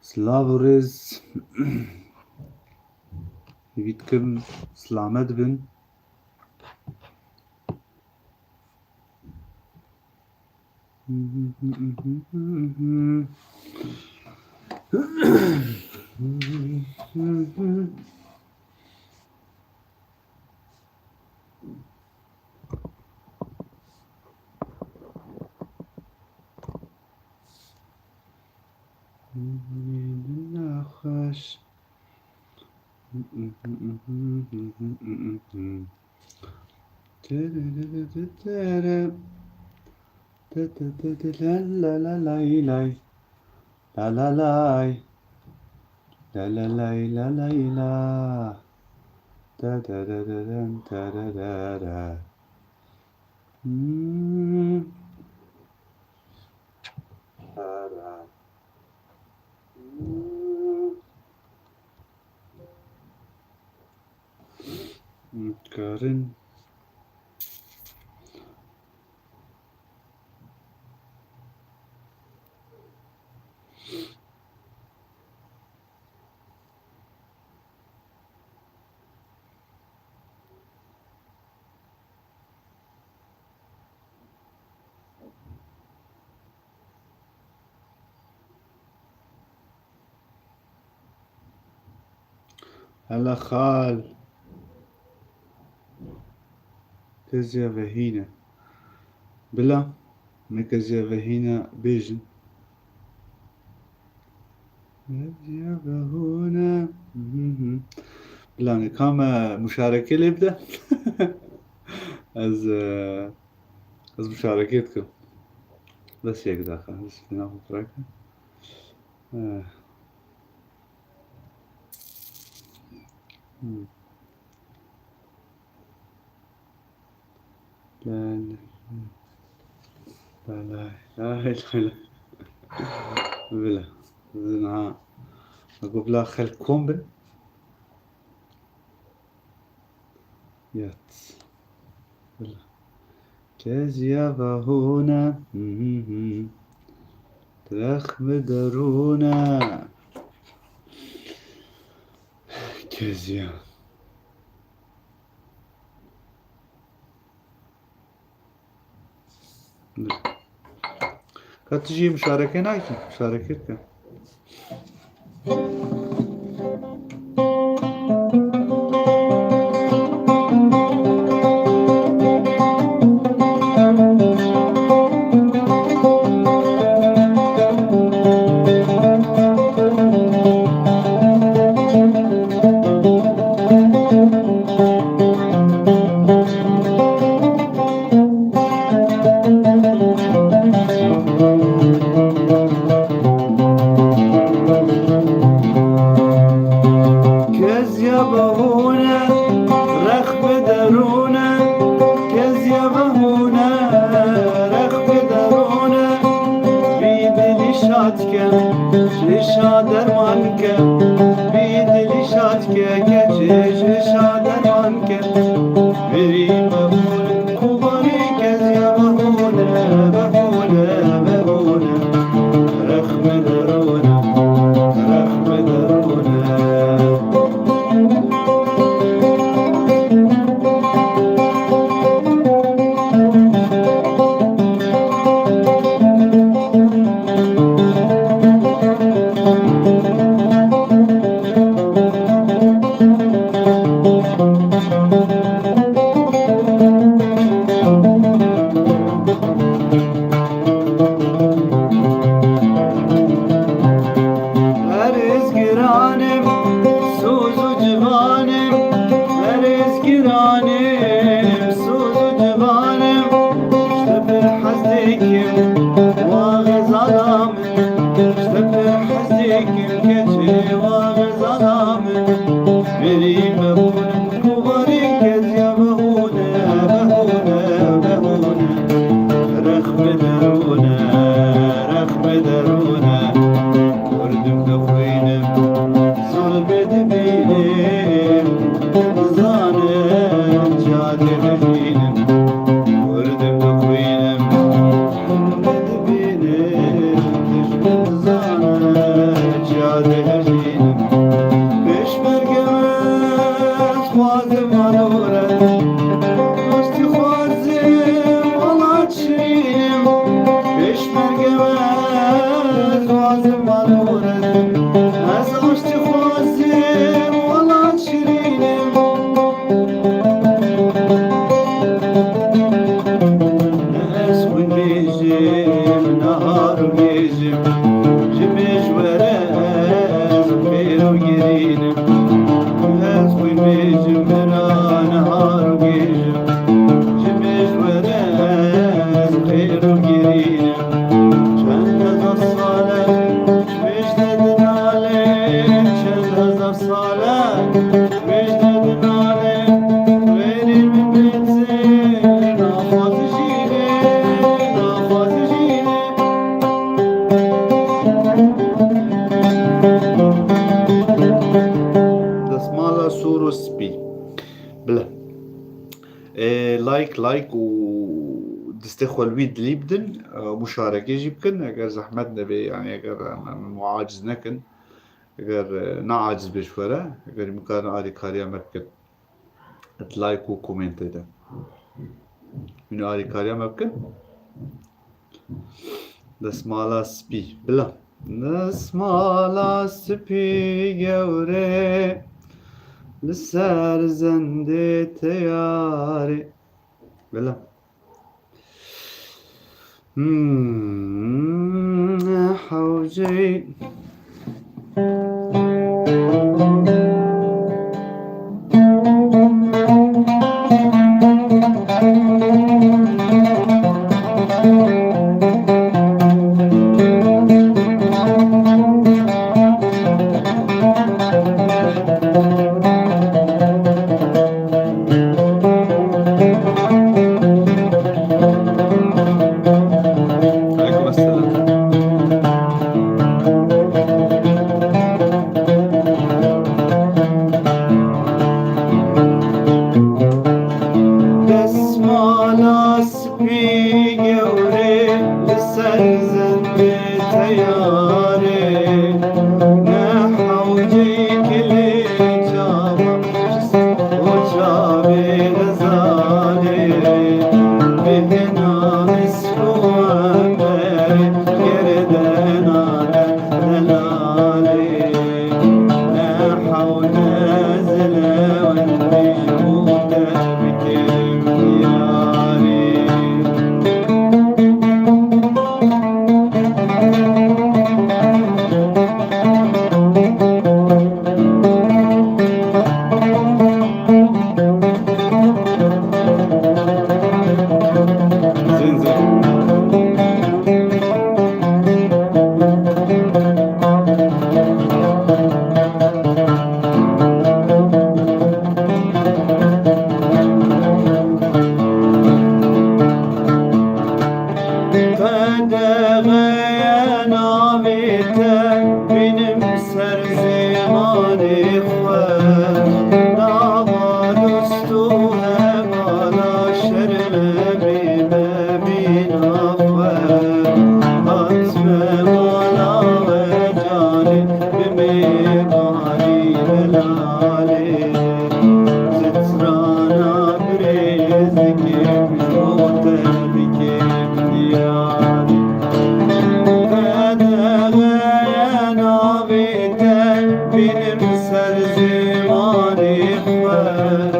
Slavoriz Vitkim Slamet bin Nachash La la la la la la la la la la la la la da da da da da da da da. Karin. هلا خال كزيا فهينة بلا ما كزيا فهينة بيجن كزيا فهونة بلا كام مشاركة اللي يبدأ از مشاركتكم بس هيك داخل بس ناخذ تراكة لا لا لا لا لا بلا زنها أقول لا خل كومبن يات بلا كازيا فهونا ترخ بدرونا كازيا قد تجي مشاركة نايتي مشاركتك نهار وجيجم جمج ورز وخير وجرينم خوي بيجم نهار وجيجم جمج ورز وخير وجرينم شهد الصلاة مجدد عليك شهد الصلاة مجدد عليك غيري من بيت زين نافات جيني نافات جيني دسمالا سورو سبي بلا لايك و دستخوى الويد ليبدن مشاركة يجيبكن اگر زحمتنا بي يعني اگر معاجز نكن اگر نعاجز بشورة اگر مكان آري كاريا مبكن لايك و كومنت ده من آري كاريا مبكن دسمالا سبي بلا دسمالا سبي جوري لسر زنده تياري بلا حوجي عليكم السلام دسمالا سبي جوري لسر زنده تياري نحوجي كلي جابا وجابي غزالي بهنا مسلوع بري يردنا دلالي نحو نازل والبيوت بكم دياري زين زين فدغينا بيتك بنمسر زمان إخوان نعوى دستوها مالا شرم ببابين أخوان أطفى مالا وجاني بميباني بلالي سترانا برزك بجوتك بكم دياري فدغينا بيتك بنمسر زمان إخوان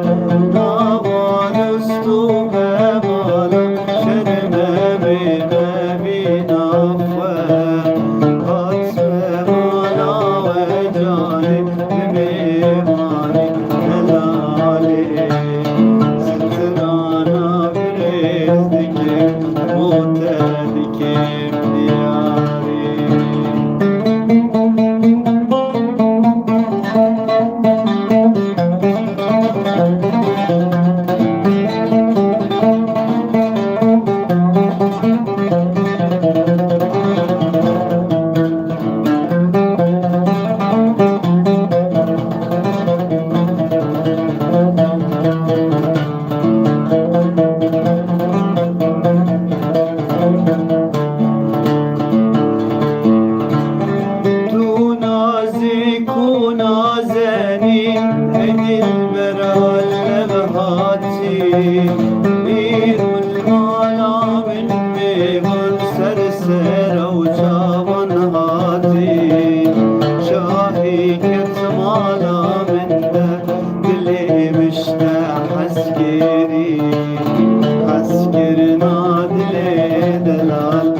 نعوى دستوها مالا شرم ببابين أخوان أطفى مالا وجاني بميباني بلالي سترانا برزك موتك دياري نازني هدي البرا اللغهاتي بير المالا من ميغن سرسر وجابن هاتي شاهي كتمالا من دلي مشتاح حسكري حسكرنا دلي دلال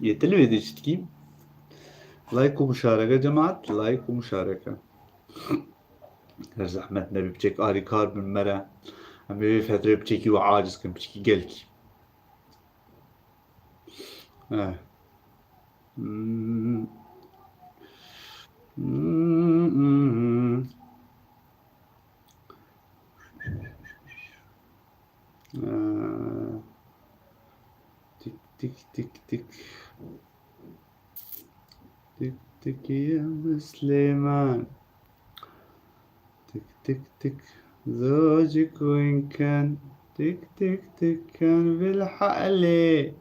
يتلمذ تكيم لايك ومشاركة جماعة لايك ومشاركة زحمة نبي بتشيك آري كار من مرة أم بي فترة بتشيكي وعاجز كم بتشيكي قلكي تك تك تك تك تك تك يا سليمان تك تك تك زوجك وين كان تك تك تك كان بالحقلة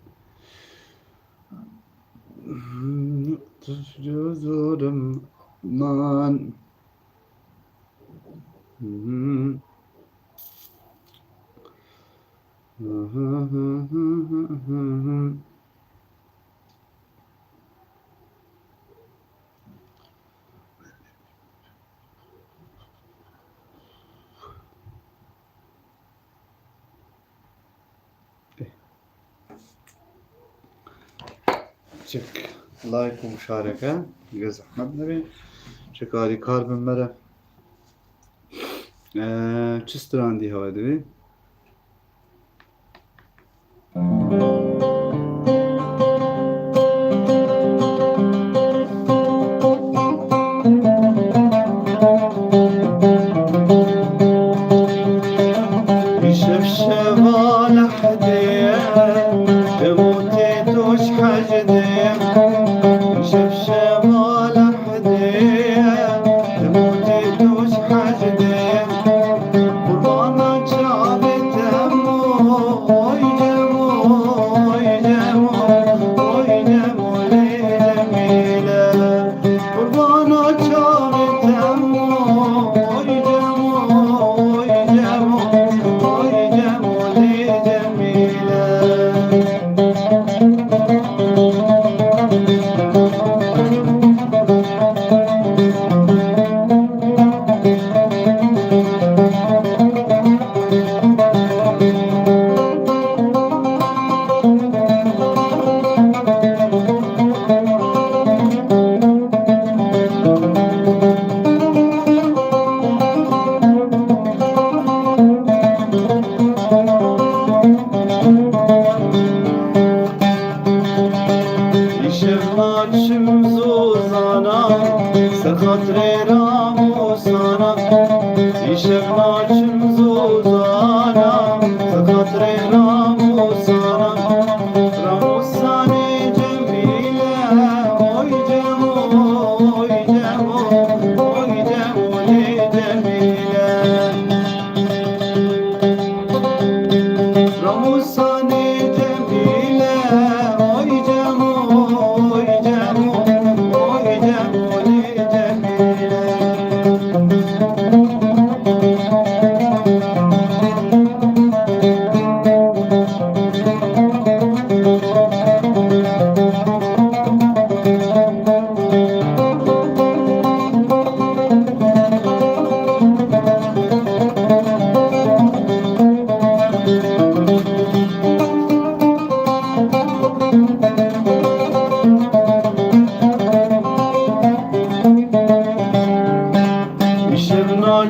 جزر رمان تشك لايك ومشاركة جز أحمد نبي تشك هذه كاربن مرة چستر عندي هوا دبي يشفشف على حديه تموتي توش حجديه يشفشف على حديه تموتي توش حجديه قربانا جابت همو ويجمو لي جميله قربانا جابت همو ويجمو لي جميله خاطري راموسانا يشغلات شمزوزانا خاطري راموسانا راموساني جميلة وي جمو لي جميلة راموساني جميلة وي جمو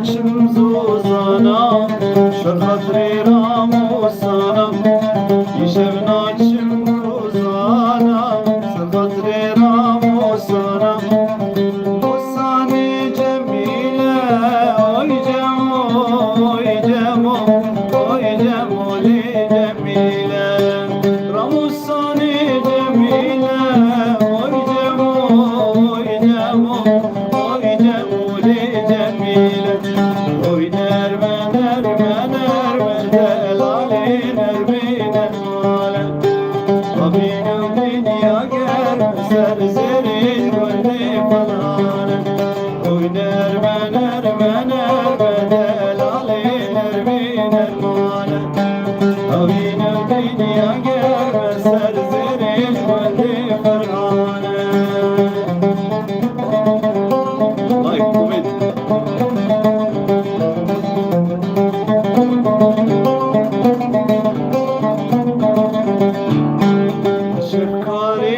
شمزوزانا شخاطري راموسانا يشغلات شمزوزانا شخاطري راموسانا موساني جميلة وي جمو لي جميلة راموساني جميلة وي جمو لي جميلة سرزري ولي فلانا ونرمى بدل علي نرمينا المانا أبينا بيني يا قرب سرزري ولي فلانا شكري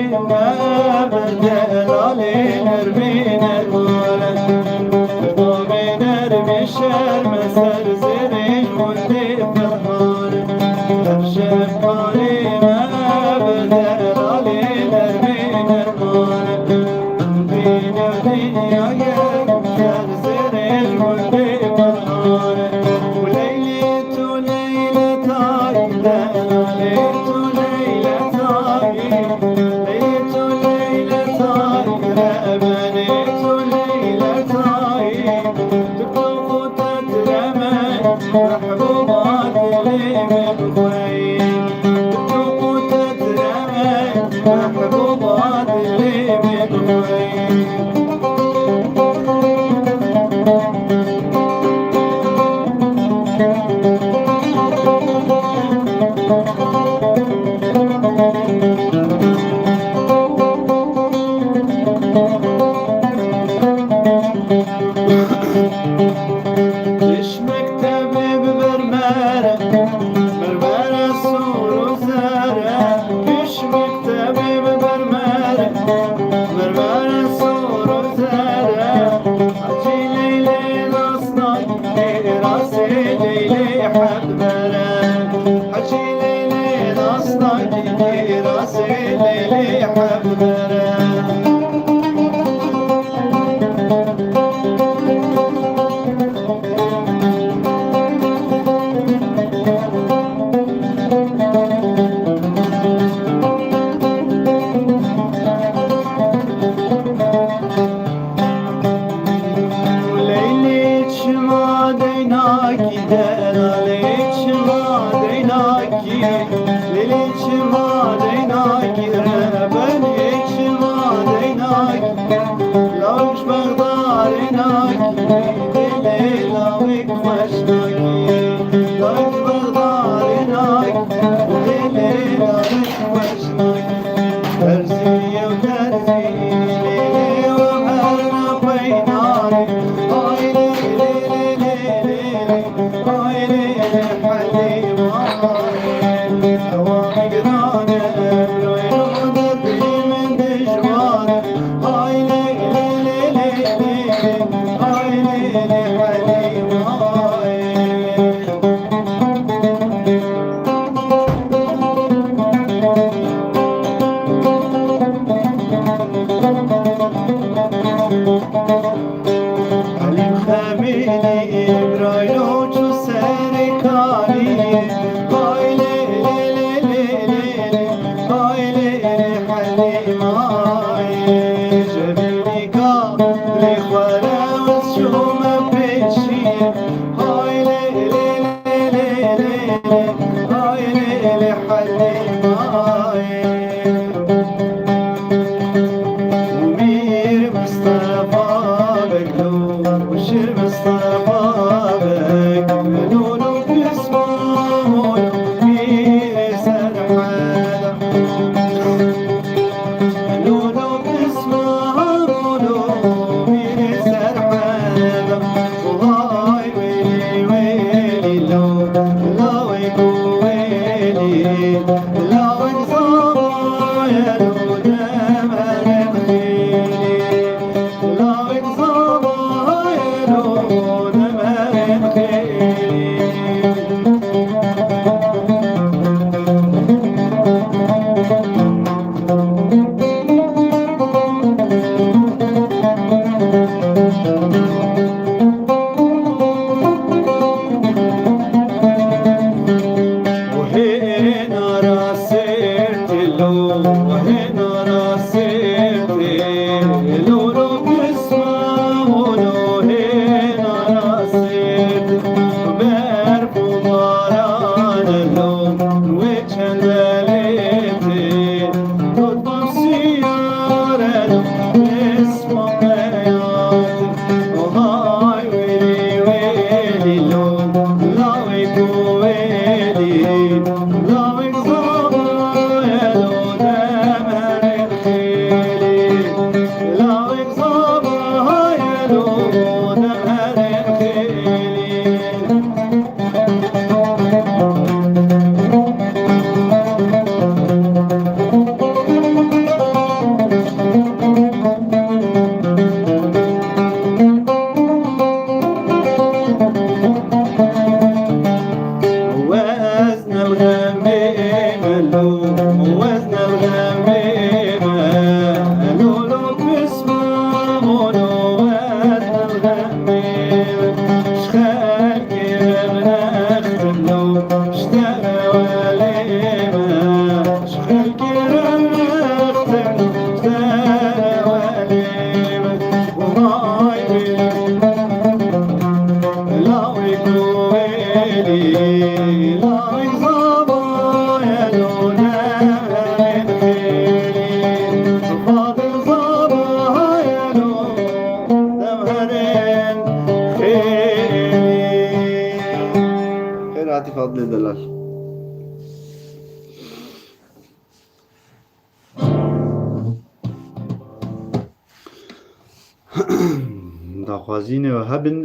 داخوازینێ و هەبن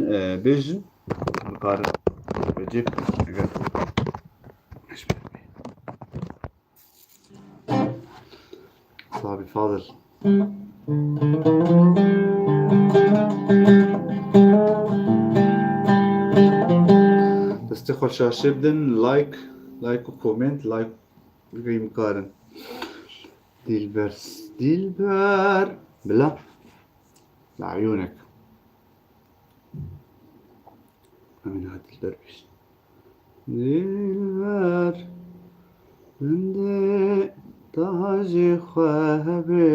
بێژن بکارن بەجێ ئەگەر صاحبي فاضل دەستی خۆشاشێ بدن لايك و كومنت لايك بگەی بکارن ديلبر بلا لعيونك من هاد الدربش ديلبر عندي تاجي خوابي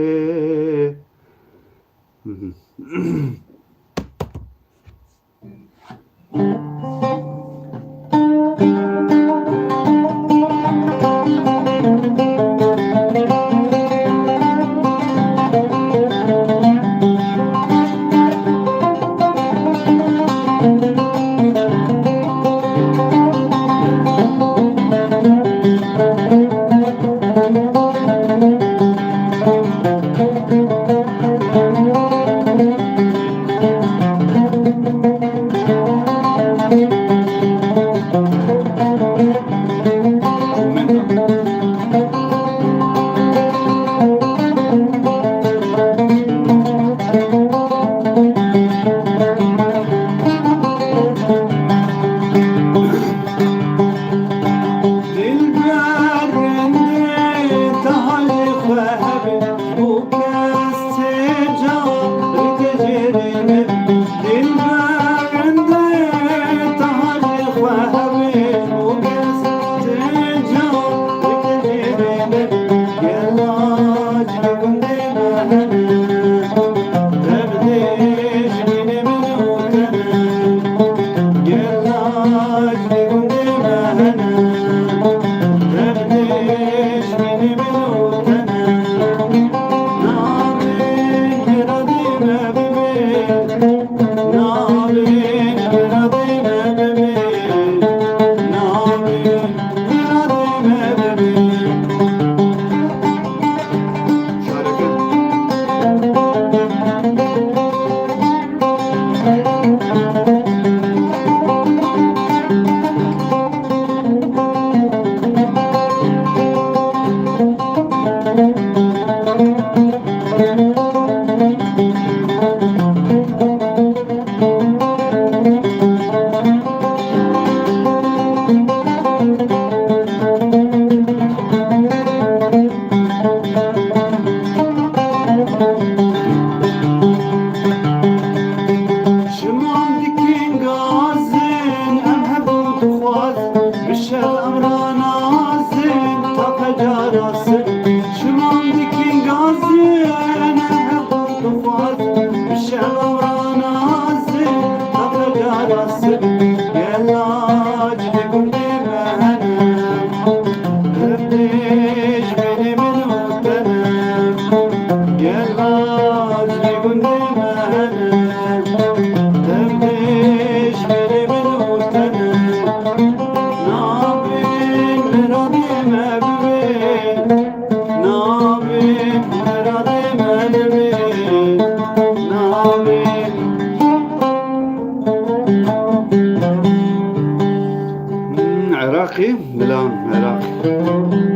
عراقي؟ لا عراقي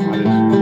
معلش.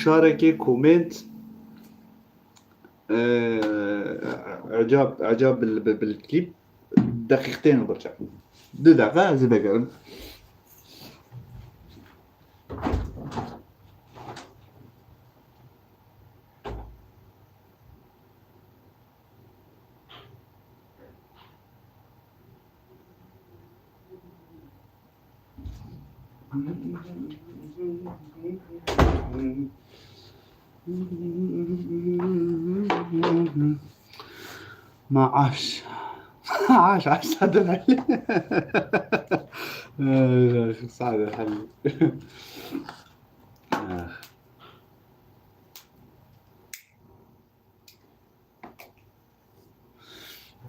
مشاركة كومنت اعجاب بالكليب دقيقتين وبرجع 2 دقائق زي بقرن ما عاش عاش سعد الحلي سعد الحلي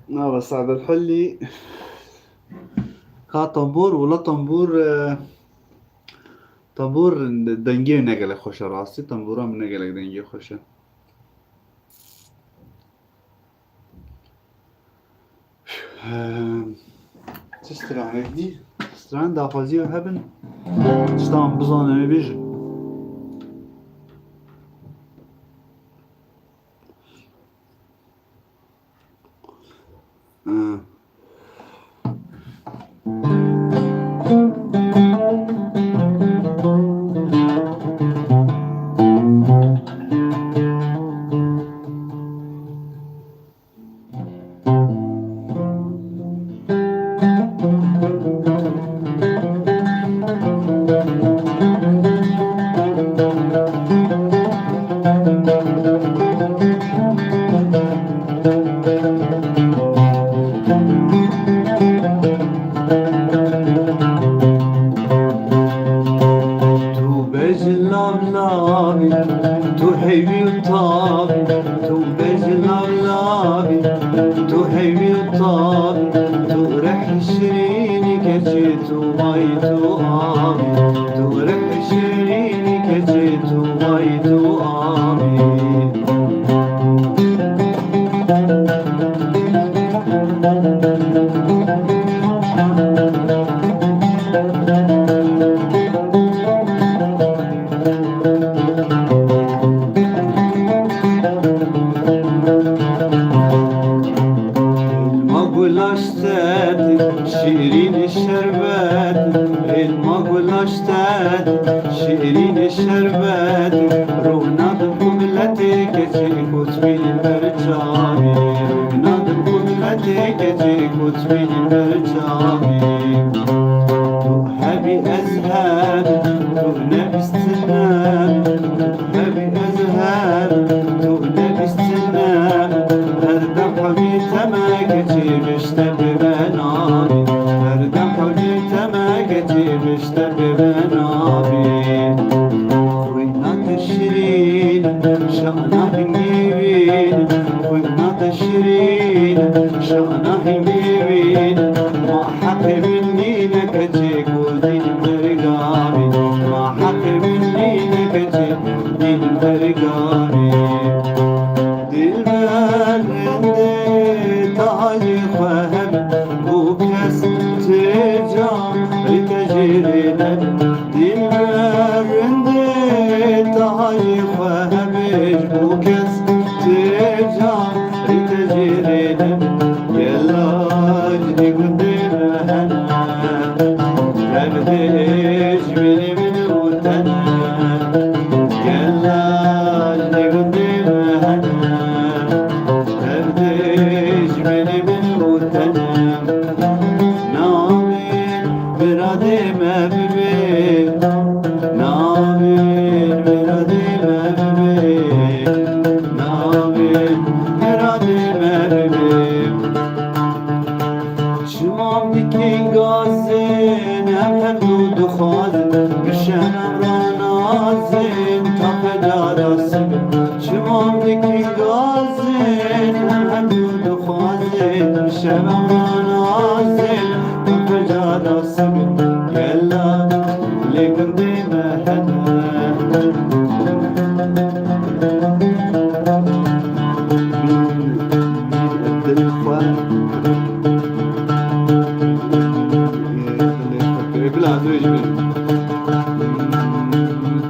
بس سعد الحلي كا طنبور ولا طنبور دنگی نگله خوشه راستی طنبورا من نگله دنگی خوشه تستران هكدي تستران دافازي وهبن تستان بزانه مبيجن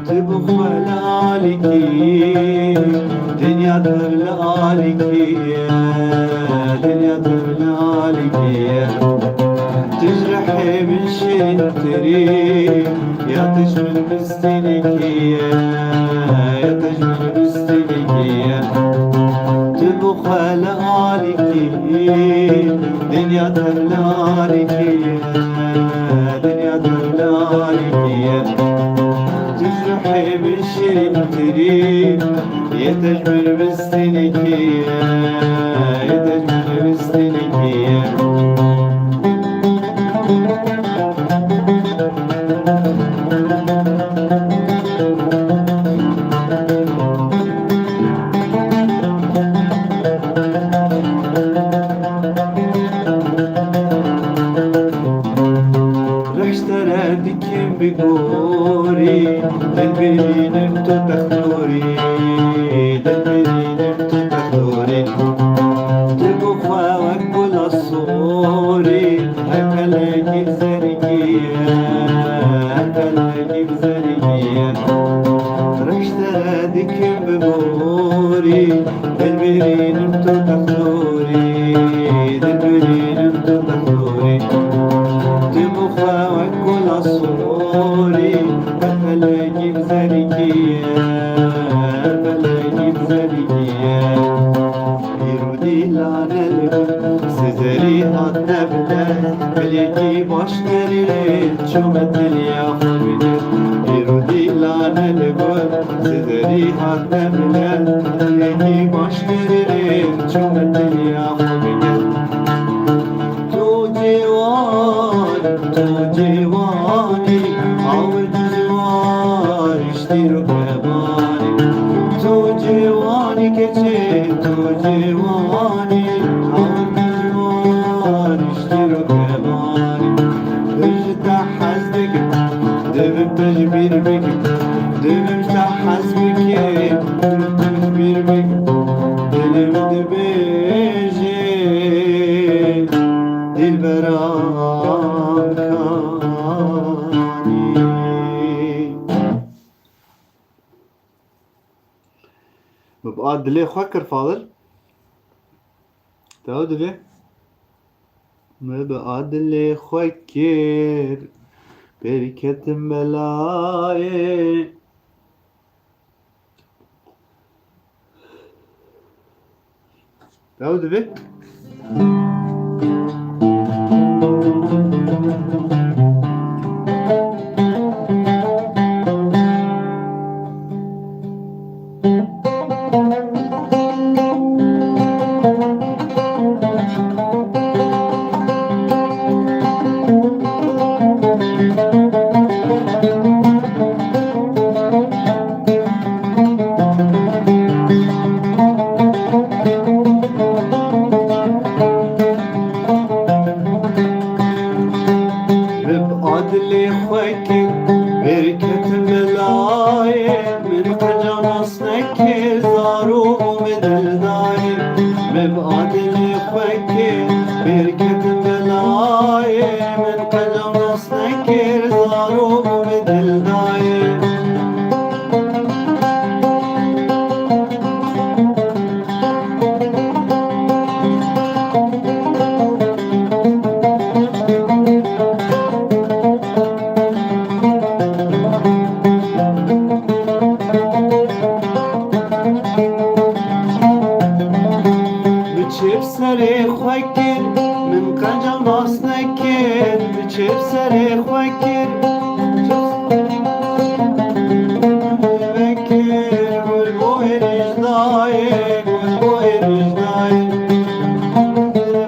تبخل عليك ترلالكية دنيا ترلالكية تجرحي من شين تريد يا تجمل مستلكية يا تجمل مستلكية تبخى لآلكية دنيا ترلالكية دنيا ترلالكية تجرحي من شين تريد يا تجمل مستلكية يا تجمل مستلكية دكين بقوري دلبرين انتو تخلوري دلبرين انتو تخلوري تبخوا وكل الصوري هكلاكي بزرقية هكلاكي بزرقية رشترى دكين بقوري دلبرين انتو تخلوري دلبرين انتو تخلوري تبخوا وكل الصوري هكلاكي بزرقية هكلاكي بزرقية يرودي لعنة الغد سزري هاتنبلة مليكي باشتري شومت الياخو بجد يرودي لعنة الغد سزري هاتنبلة مليكي باشتري شومت الياخو بجد تو جواني عود جوار اشترو كباني تو جواني كچه تو جواني عود جوار اشترو كباني اجتح حزبك دبم تجبير بك دبم اجتح حزبك دبم تجبير بك دلم دبيجي دلبران كاني ببقى دلي خوكر فاضل تعود دلي ببقى دلي خوكر بركة ملاي تعود دلي اللي خوكي بركة ملايين من قجر اصلك زارو ومدل دايم مبعد اللي خوكي بركة ملايين من قجر اصلك زارو ومدل دايم بتشيف سري خوكر من قجر ناس نكر بتشيف سري خوكر بكر والبوهر جدايق والبوهر جدايق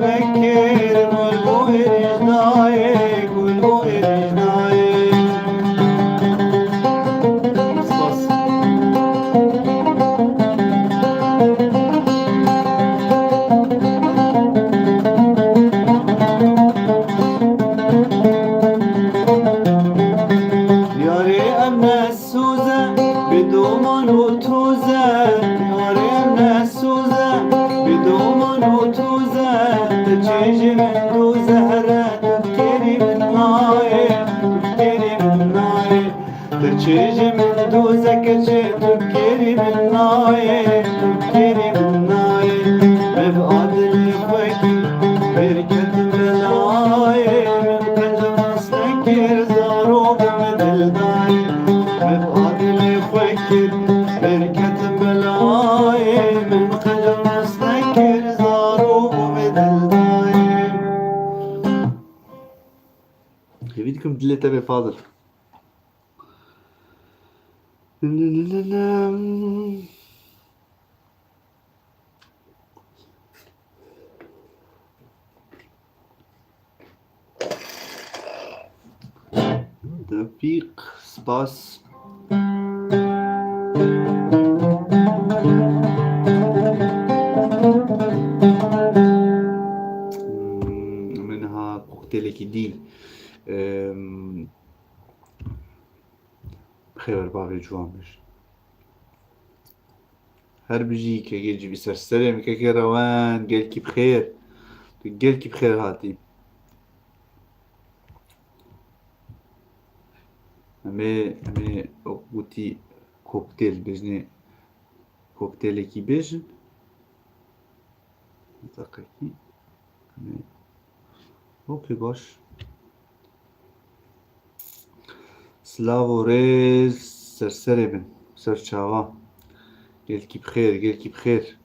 بكر والبوهر جدايق والبوهر جدايق بس بدومان وتوزة ياري النسوزة بدومان وتوزة تجيجي من دو زهرة تبكيري من نايم تبكيري من نايم تجيجي من دو زكجي تبكيري بالنايم تبكيني بالنايم ببعد الخويكي بركة بلايم بقلب نستكر زاروب مثل دايم ببعد الخويكي بركة بلايم بقلب نستكر زاروب مثل دايم. يبيدكم دلتا بفاضل. دقيق سباس منها كوكتيل كيدي بخير بابي جوامش هر بجي كي بيسر سلام كي روان قالكي بخير قالكي بخير هاتي امي اوتي كوكتيل بجني كوكتيل كي بيجن دقيقي اوكي باش سلاو ريز سرسري بن سر شاوا قالكي بخير قالكي بخير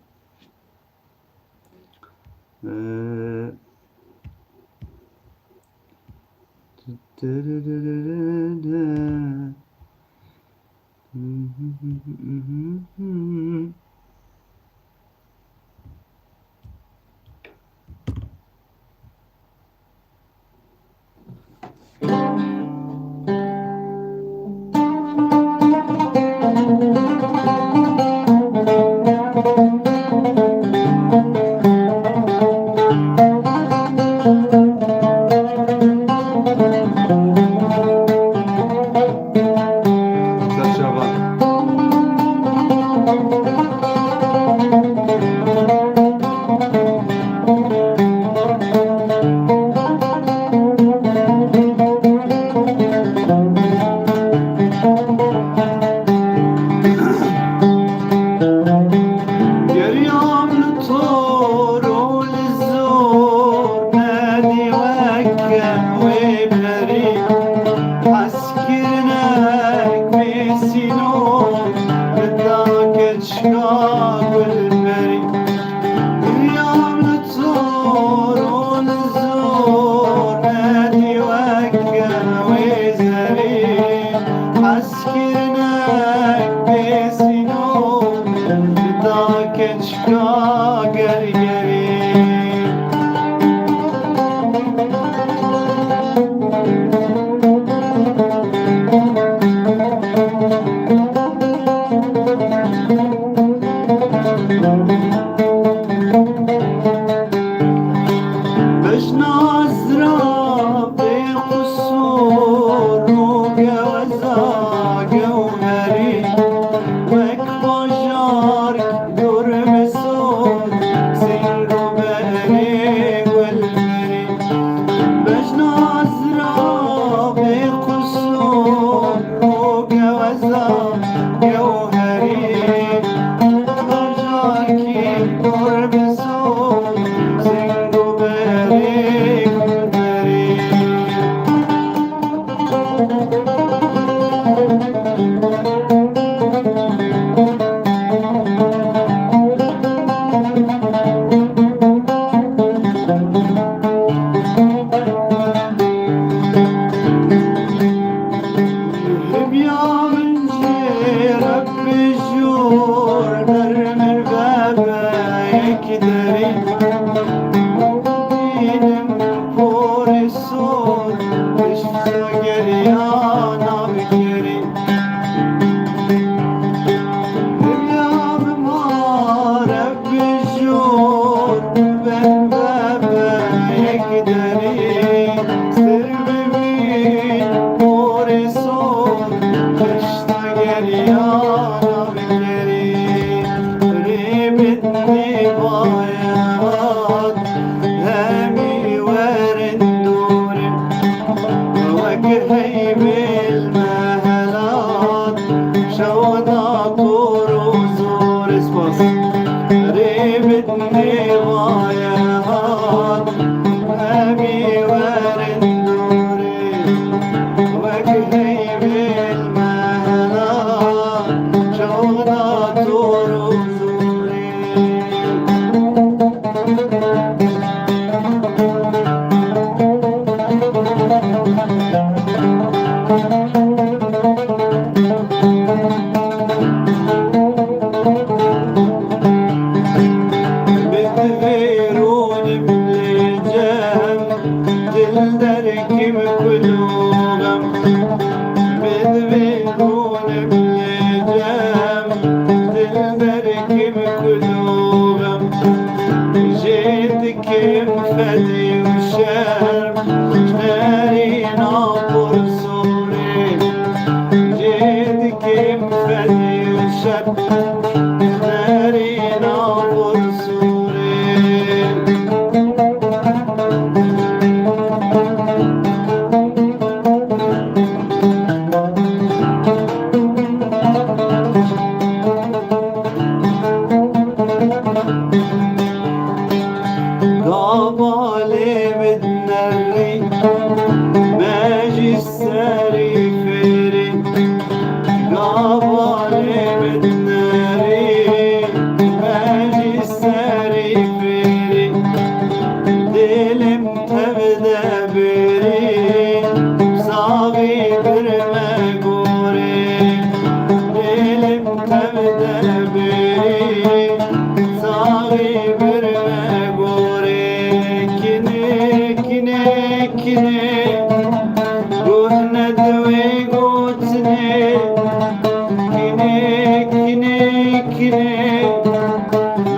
بالمهلات شوضة طروس بدني ضايعات أبي ورد دوري وجهي بالمهلات شوضات ورزوري بتغيروني بالجام تلدركم كلهم بتغيروني بالجام تلدركم كلهم جيتك مفدي وشرم شناري ناطر سوري جيتك مفدي وشرم شناري ناطر سوري قابالي بدنري ماجي الساري فيري قابالي بدنري ماجي الساري فيري دلم تبدا بري صاغي برمقوري دلم تبدا بري صاغي برمقوري كني قهنا دوي قوتني كني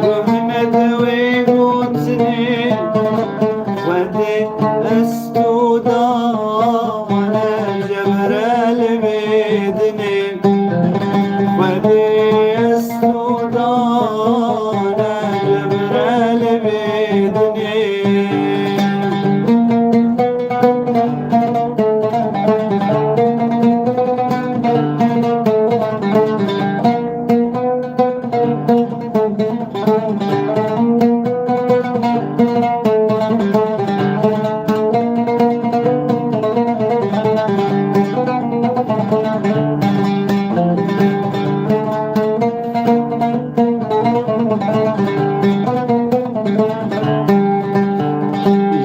قهنا دوي قوتني ودي أستودا وانا جبرال بيدني ودي أستودا وانا جبرال بيدني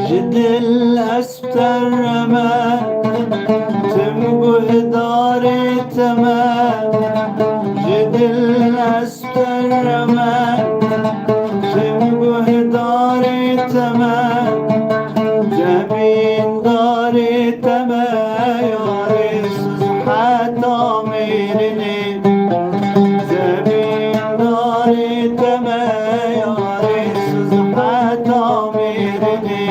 جد الأسبتر رما تمقه داري تمام جد الأسبتر رما تمقه داري تمام جميل داري تمام يا ريس حتى ميرني جميل داري تمام يا ريس حتى ميرني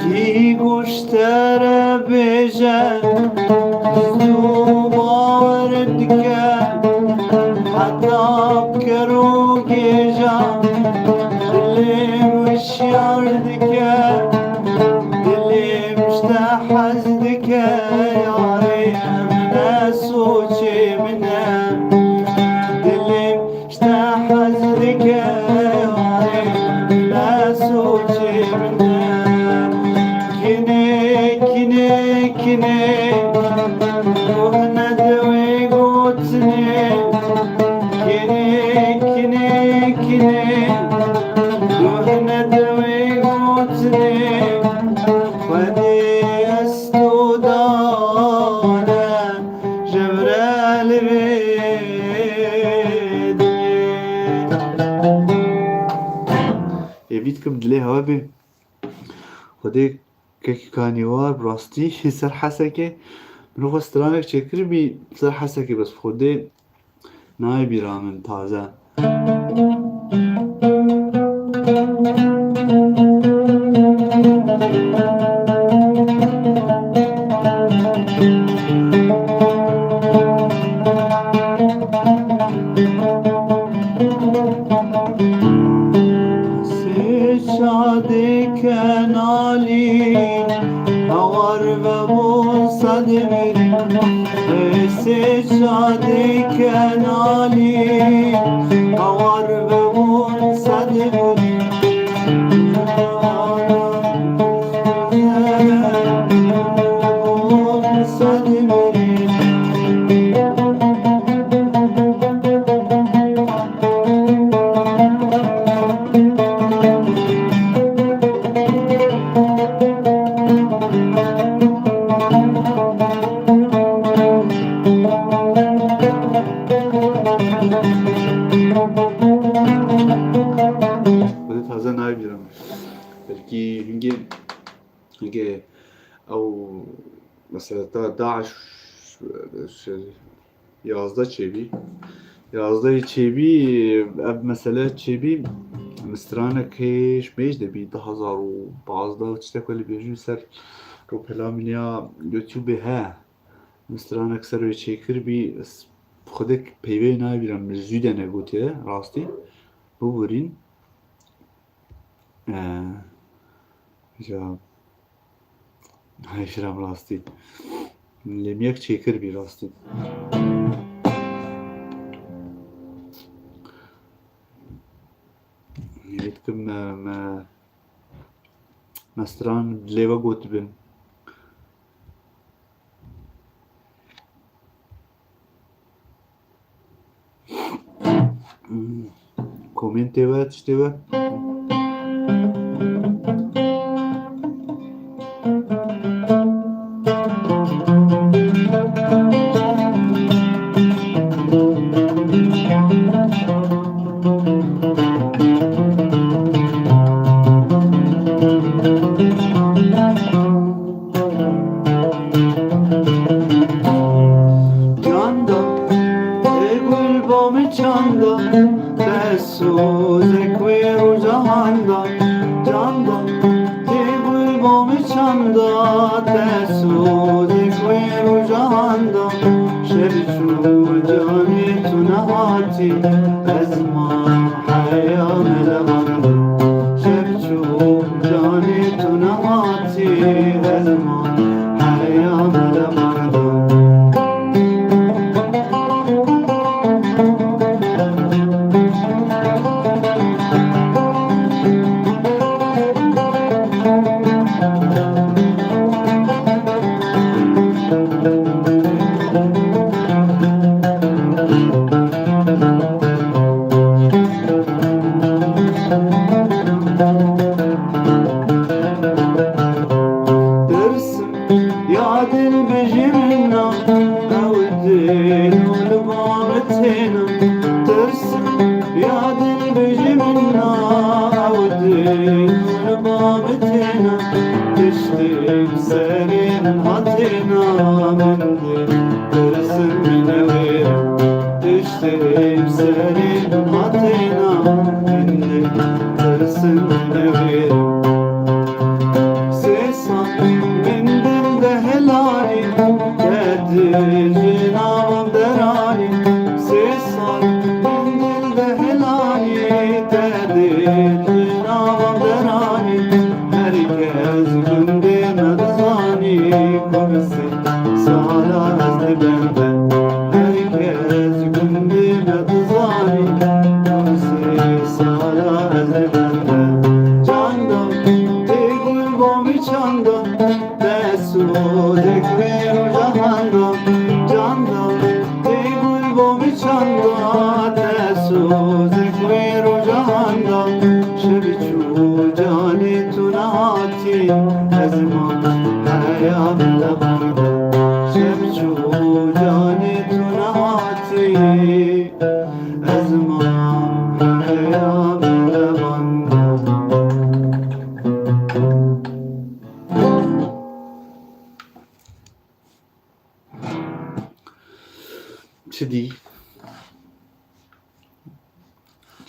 کی گوشتر بجن زو باورد کن حتی بکرو گیجان دلیم وشیارد کن دلیم اشتحزد کن یاری من سوچی منم دلیم اشتحزد کن یاری من سوچی منم كني روحنا دوي قوتني كني روحنا دوي قوتني ودي أستودانا جبرال بيدي يبيتكم دلي هوابي خدي كيكي كانيوار براستي سر حسكي منو خسترانك چكر بي سر حسكي بس خودي ناي بيرامن تازه شادی کنالی آوار بمون صد بودی صد بودی خودت تازه نبیرم بلكي هنگی او مثلا تا داعش 11 چێبی 11 چێبی اب مثلا چێبی مسترانەکەش بێژ دەبی 2015 تشتێک لە بێژوو سەر ڕووپەلا منیا یوتیوبێ هەیە مسترانێک سەروێ چێکردبی خودێک پەیوێ نابیرم زوو دەنەگوتێ ڕاستی ببورین جا هایشرام ڕاستی لێم یەک چێکردبی ڕاستی یەکتم مەستران لێوە گوت بن کۆمنتێوە تشتێوە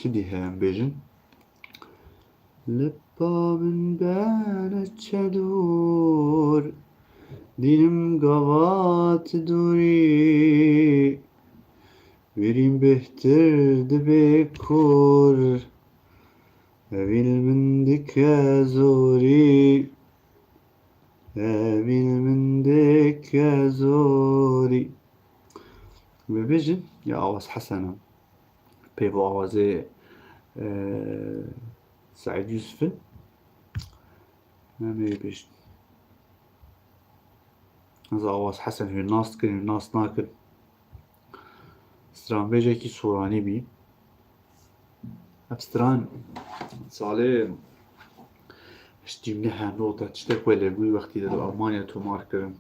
چدی هم بیجن لبا من بانت چدور دینم گوات دوری بریم بهتر دبه کور اویل من دکه زوری اویل من دکه زوری ببيجن يا آواز حسنة بيبو آوازي سعيد يوسف ما بيجن هذا آواز حسن في الناس كن الناس ناكل ستران بيجي كي سوراني بي أبستران صالي اشتي منها نوطة تشتك ولا بوي وقتي دا ألمانيا تو ماركرن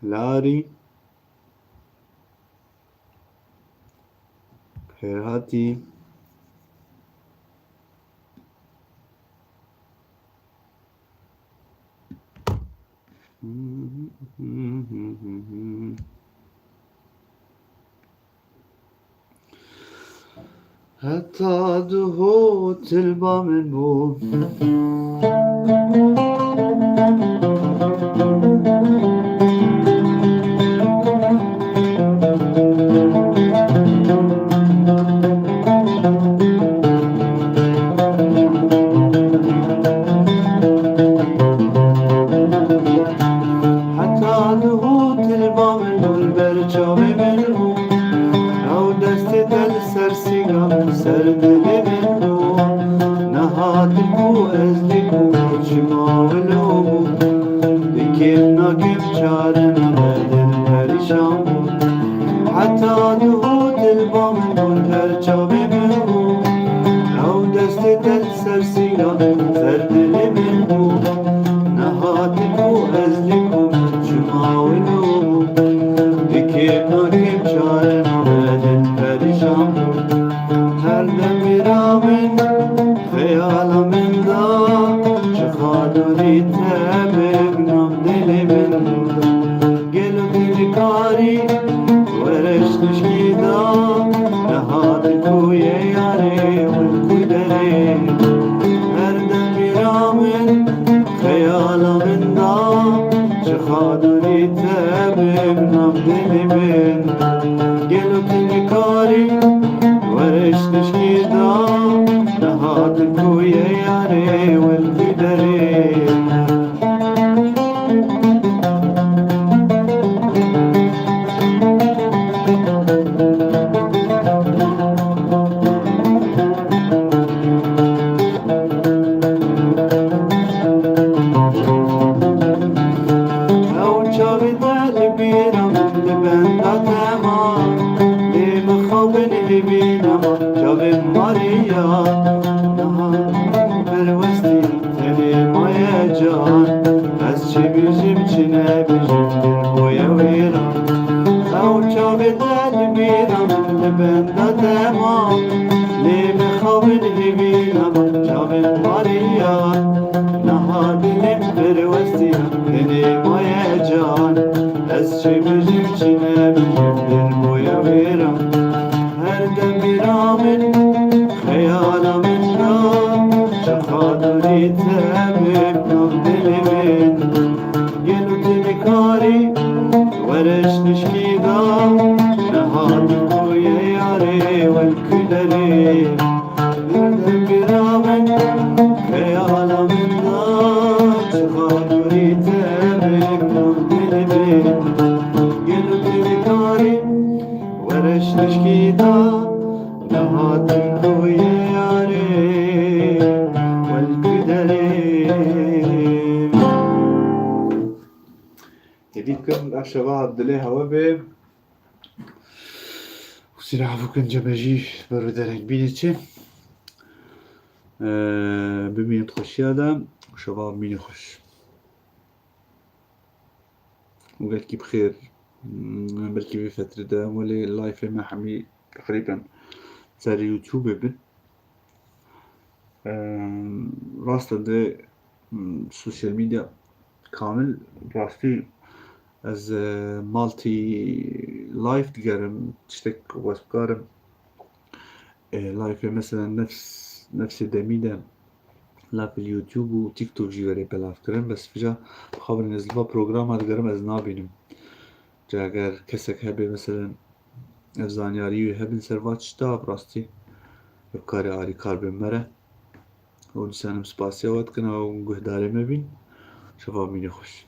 لاري خيراتي حتى دهوت البا من بو ناکم چارم بدل پریشان بود هر دم میرم خیالم دا چه خادوری ببینم دل من گل و دل کاری ورش نشکی دا نهاد کوی یاری و کدره هر دم میرم خیالم دا چه خادوری ببینم دل من گل و دل کاری ورش نشکی دا نهاد کوی یاری و کدره جاب ماریا پروستی تنی مای جان از چی بیشیم چی نبیشیم دل بویا ویران او جاب دل بیرم لبنده تمام لیم خواب نبینم جاب ماریا نهادیم پروستی تنی مای جان از چی بیشیم چی نبیشیم دل بویا ویران هر دم میرم خیالم دا چه خاطری ببینم دل من گل و دل کاری ورش نشکی دا نهاد کوی یاری و کدری هر دم میرم خیالم دا چه خاطری ببینم دل من گل و دل کاری ورش نشکی دا نهاد کوی یاری والكدري هديكم الشباب دليها وبي وسلاحفو كن جبجي برو درنگ بينيتي ببينت خوش يادا وشباب بيني خوش وقالكي بخير بلكي بفترة دا ولي اللايف ما حمي تقريبا سر يوتيوب بن راستا ده سوشيال ميديا كامل راستي از مالتي لايف دقارم تشتك واسبقارم لايف مثلا نفس دميدا لا في اليوتيوب و تيك توك جيوري بلاف كرم بس فجأة بخابر نزلبا بروغرام دقارم از نابينم جا اگر كسك هبه مثلا افزانياري هبن سروات شتا براستي بكاري آري كار بمره و نسانم سپاسيا وات كنا و گهداري مبين شباب ميني خوش